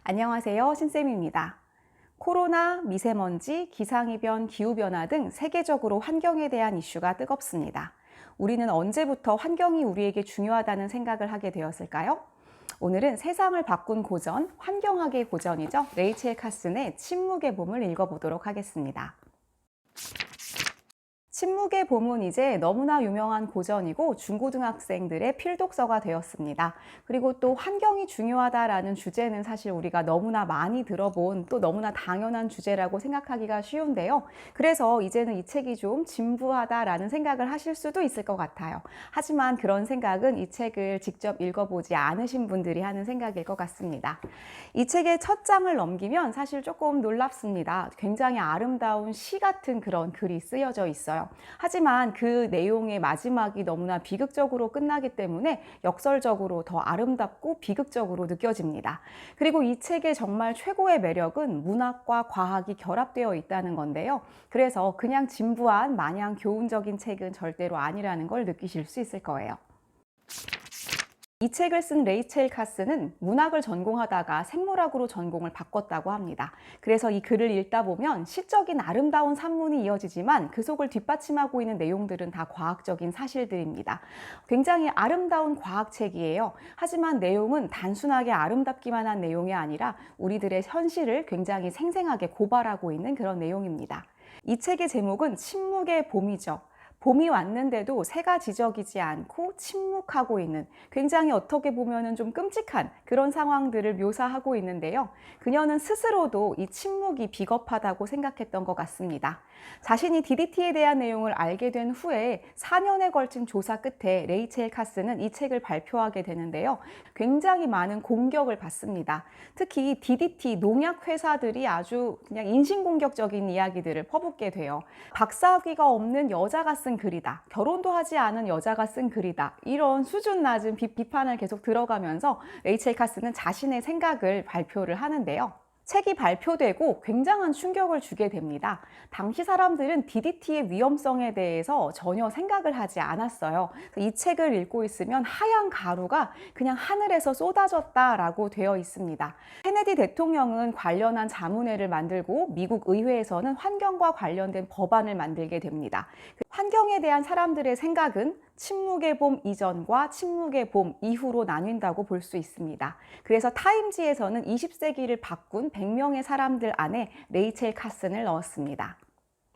안녕하세요. 신쌤입니다. 코로나, 미세먼지, 기상이변, 기후변화 등 세계적으로 환경에 대한 이슈가 뜨겁습니다. 우리는 언제부터 환경이 우리에게 중요하다는 생각을 하게 되었을까요? 오늘은 세상을 바꾼 고전, 환경학의 고전이죠. 레이첼 카슨의 침묵의 봄을 읽어보도록 하겠습니다. 침묵의 봄은 이제 너무나 유명한 고전이고 중고등학생들의 필독서가 되었습니다. 그리고 또 환경이 중요하다라는 주제는 사실 우리가 너무나 많이 들어본 또 너무나 당연한 주제라고 생각하기가 쉬운데요. 그래서 이제는 이 책이 좀 진부하다라는 생각을 하실 수도 있을 것 같아요. 하지만 그런 생각은 이 책을 직접 읽어보지 않으신 분들이 하는 생각일 것 같습니다. 이 책의 첫 장을 넘기면 사실 조금 놀랍습니다. 굉장히 아름다운 시 같은 그런 글이 쓰여져 있어요. 하지만 그 내용의 마지막이 너무나 비극적으로 끝나기 때문에 역설적으로 더 아름답고 비극적으로 느껴집니다. 그리고 이 책의 정말 최고의 매력은 문학과 과학이 결합되어 있다는 건데요. 그래서 그냥 진부한 마냥 교훈적인 책은 절대로 아니라는 걸 느끼실 수 있을 거예요. 이 책을 쓴 레이첼 카슨은 문학을 전공하다가 생물학으로 전공을 바꿨다고 합니다. 그래서 이 글을 읽다 보면 시적인 아름다운 산문이 이어지지만 그 속을 뒷받침하고 있는 내용들은 다 과학적인 사실들입니다. 굉장히 아름다운 과학책이에요. 하지만 내용은 단순하게 아름답기만 한 내용이 아니라 우리들의 현실을 굉장히 생생하게 고발하고 있는 그런 내용입니다. 이 책의 제목은 침묵의 봄이죠. 봄이 왔는데도 새가 지저귀지 않고 침묵하고 있는 굉장히 어떻게 보면 좀 끔찍한 그런 상황들을 묘사하고 있는데요. 그녀는 스스로도 이 침묵이 비겁하다고 생각했던 것 같습니다. 자신이 DDT에 대한 내용을 알게 된 후에 4년에 걸친 조사 끝에 레이첼 카슨은 이 책을 발표하게 되는데요. 굉장히 많은 공격을 받습니다. 특히 DDT 농약 회사들이 아주 그냥 인신공격적인 이야기들을 퍼붓게 돼요. 박사학위가 없는 여자가 쓴 글이다. 결혼도 하지 않은 여자가 쓴 글이다. 이런 수준 낮은 비판을 계속 들어가면서 레이첼 카슨은 자신의 생각을 발표를 하는데요. 책이 발표되고 굉장한 충격을 주게 됩니다. 당시 사람들은 DDT의 위험성에 대해서 전혀 생각을 하지 않았어요. 이 책을 읽고 있으면 하얀 가루가 그냥 하늘에서 쏟아졌다라고 되어 있습니다. 케네디 대통령은 관련한 자문회를 만들고 미국 의회에서는 환경과 관련된 법안을 만들게 됩니다. 환경에 대한 사람들의 생각은 침묵의 봄 이전과 침묵의 봄 이후로 나뉜다고 볼 수 있습니다. 그래서 타임지에서는 20세기를 바꾼 100명의 사람들 안에 레이첼 카슨을 넣었습니다.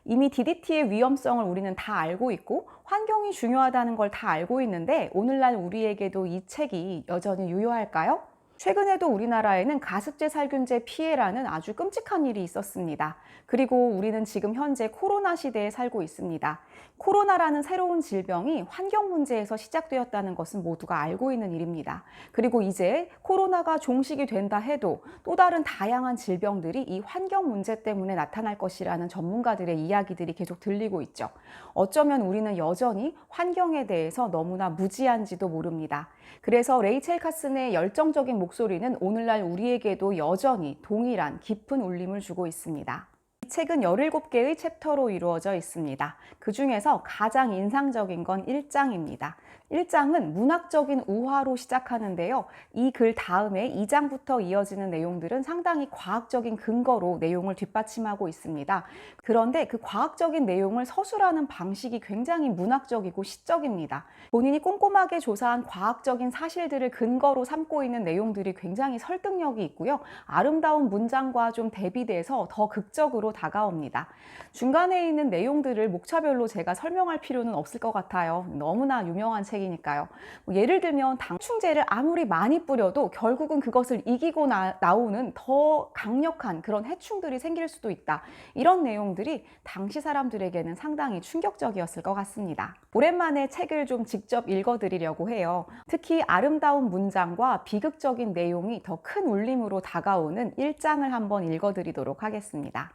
이미 DDT의 위험성을 우리는 다 알고 있고 환경이 중요하다는 걸 다 알고 있는데 오늘날 우리에게도 이 책이 여전히 유효할까요? 최근에도 우리나라에는 가습제 살균제 피해라는 아주 끔찍한 일이 있었습니다. 그리고 우리는 지금 현재 코로나 시대에 살고 있습니다. 코로나라는 새로운 질병이 환경 문제에서 시작되었다는 것은 모두가 알고 있는 일입니다. 그리고 이제 코로나가 종식이 된다 해도 또 다른 다양한 질병들이 이 환경 문제 때문에 나타날 것이라는 전문가들의 이야기들이 계속 들리고 있죠. 어쩌면 우리는 여전히 환경에 대해서 너무나 무지한지도 모릅니다. 그래서 레이첼 카슨의 열정적인 목소리는 오늘날 우리에게도 여전히 동일한 깊은 울림을 주고 있습니다. 이 책은 17개의 챕터로 이루어져 있습니다. 그 중에서 가장 인상적인 건 1장입니다. 1장은 문학적인 우화로 시작하는데요. 이 글 다음에 2장부터 이어지는 내용들은 상당히 과학적인 근거로 내용을 뒷받침하고 있습니다. 그런데 그 과학적인 내용을 서술하는 방식이 굉장히 문학적이고 시적입니다. 본인이 꼼꼼하게 조사한 과학적인 사실들을 근거로 삼고 있는 내용들이 굉장히 설득력이 있고요. 아름다운 문장과 좀 대비돼서 더 극적으로 다가옵니다. 중간에 있는 내용들을 목차별로 제가 설명할 필요는 없을 것 같아요. 너무나 유명한 책이니까요. 예를 들면 당충제를 아무리 많이 뿌려도 결국은 그것을 이기고 나오는 더 강력한 그런 해충들이 생길 수도 있다. 이런 내용들이 당시 사람들에게는 상당히 충격적이었을 것 같습니다. 오랜만에 책을 좀 직접 읽어드리려고 해요. 특히 아름다운 문장과 비극적인 내용이 더 큰 울림으로 다가오는 1장을 한번 읽어드리도록 하겠습니다.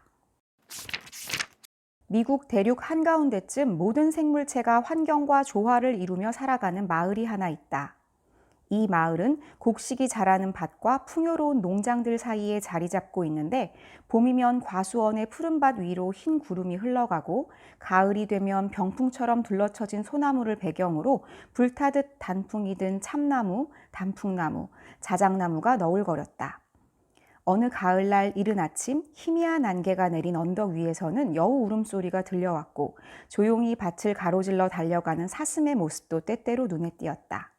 미국 대륙 한가운데쯤 모든 생물체가 환경과 조화를 이루며 살아가는 마을이 하나 있다. 이 마을은 곡식이 자라는 밭과 풍요로운 농장들 사이에 자리 잡고 있는데 봄이면 과수원의 푸른 밭 위로 흰 구름이 흘러가고 가을이 되면 병풍처럼 둘러쳐진 소나무를 배경으로 불타듯 단풍이 든 참나무, 단풍나무, 자작나무가 너울거렸다. 어느 가을날 이른 아침 희미한 안개가 내린 언덕 위에서는 여우 울음소리가 들려왔고 조용히 밭을 가로질러 달려가는 사슴의 모습도 때때로 눈에 띄었다.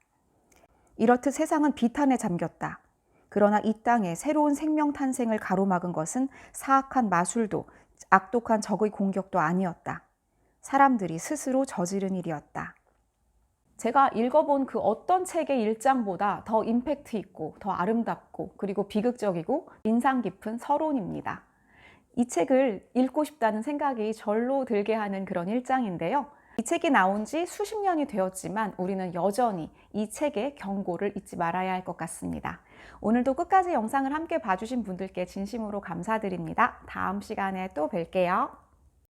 이렇듯 세상은 비탄에 잠겼다. 그러나 이 땅에 새로운 생명 탄생을 가로막은 것은 사악한 마술도 악독한 적의 공격도 아니었다. 사람들이 스스로 저지른 일이었다. 제가 읽어본 그 어떤 책의 일장보다 더 임팩트 있고 더 아름답고 그리고 비극적이고 인상 깊은 서론입니다. 이 책을 읽고 싶다는 생각이 절로 들게 하는 그런 일장인데요. 이 책이 나온 지 수십 년이 되었지만 우리는 여전히 이 책의 경고를 잊지 말아야 할 것 같습니다. 오늘도 끝까지 영상을 함께 봐주신 분들께 진심으로 감사드립니다. 다음 시간에 또 뵐게요.